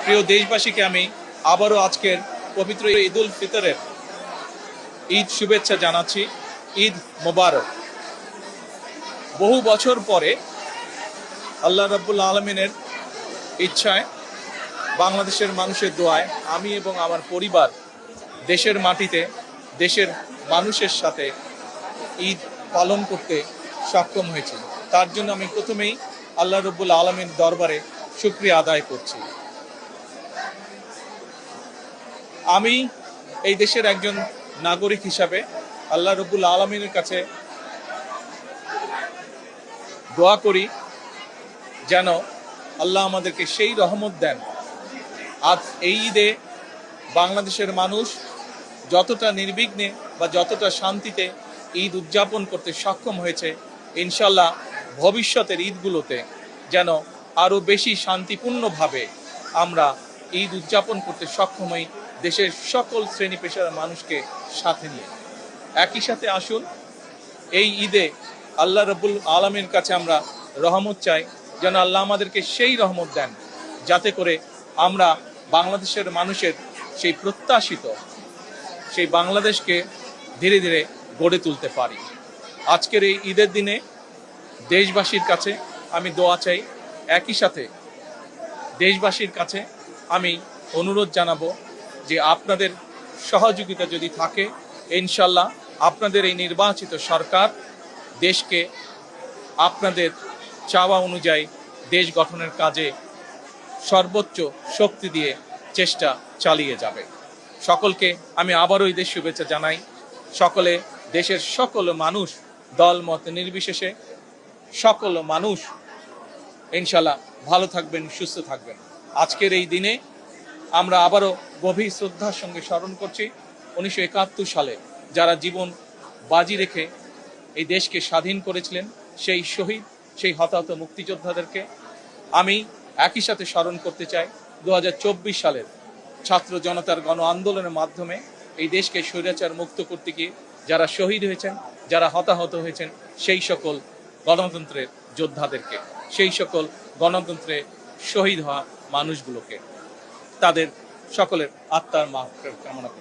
প্রিয় দেশবাসীকে আমি আবারও আজকের পবিত্র ঈদ উল ফিতরের ঈদ শুভেচ্ছা জানাচ্ছি। ঈদ মোবারক। বহু বছর পরে আল্লাহ রাব্বুল আলামিনের ইচ্ছায়, বাংলাদেশের মানুষের দোয়ায় আমি এবং আমার পরিবার দেশের মাটিতে দেশের মানুষের সাথে ঈদ পালন করতে সক্ষম হয়েছি। তার জন্য আমি প্রথমেই আল্লাহ রাব্বুল আলামিনের দরবারে শুকরিয়া আদায় করছি। আমি এই দেশের একজন নাগরিক হিসাবে আল্লাহ রাব্বুল আলামিনের কাছে দোয়া করি যেন আল্লাহ আমাদেরকে সেই রহমত দেন। আজ এই ঈদে বাংলাদেশের মানুষ যতটা নির্বিঘ্নে বা যতটা শান্তিতে ঈদ উদযাপন করতে সক্ষম হয়েছে, ইনশাল্লাহ ভবিষ্যতের ঈদগুলোতে যেন আরও বেশি শান্তিপূর্ণভাবে আমরা ঈদ উদযাপন করতে সক্ষম হই, দেশের সকল শ্রেণী পেশার মানুষকে সাথে নিয়ে। একই সাথে আসুন এই ঈদে আল্লাহ রাব্বুল আলামিনের কাছে আমরা রহমত চাই, যেন আল্লাহ আমাদেরকে সেই রহমত দেন যাতে করে আমরা বাংলাদেশের মানুষের সেই প্রত্যাশিত সেই বাংলাদেশকে ধীরে ধীরে গড়ে তুলতে পারি। আজকের এই ঈদের দিনে দেশবাসীর কাছে আমি দোয়া চাই। একই সাথে দেশবাসীর কাছে আমি অনুরোধ জানাবো যে আপনাদের সহযোগিতা যদি থাকে, ইনশাল্লাহ আপনাদের এই নির্বাচিত সরকার দেশকে আপনাদের চাওয়া অনুযায়ী দেশ গঠনের কাজে সর্বোচ্চ শক্তি দিয়ে চেষ্টা চালিয়ে যাবে। সকলকে আমি আবারও ঈদের শুভেচ্ছা জানাই। সকলে, দেশের সকল মানুষ, দল মত নির্বিশেষে সকল মানুষ ইনশাল্লাহ ভালো থাকবেন, সুস্থ থাকবেন। আজকের এই দিনে আমরা আবারও গভীর শ্রদ্ধার সঙ্গে স্মরণ করছি 1971 সালে যারা জীবন বাজি রেখে এই দেশকে স্বাধীন করেছিলেন, সেই শহীদ, সেই হতাহত মুক্তিযোদ্ধাদেরকে আমি একই সাথে স্মরণ করতে চাই 2024 সালের ছাত্র জনতার গণ আন্দোলনের মাধ্যমে এই দেশকে স্বৈরাচার মুক্ত করতে গিয়ে যারা শহীদ হয়েছেন, যারা হতাহত হয়েছেন, সেই সকল গণতন্ত্রের যোদ্ধাদেরকে, সেই সকল গণতন্ত্রে শহীদ হওয়া মানুষগুলোকে, তাদের সকলের আত্মার মাগফিরাত কামনা করি।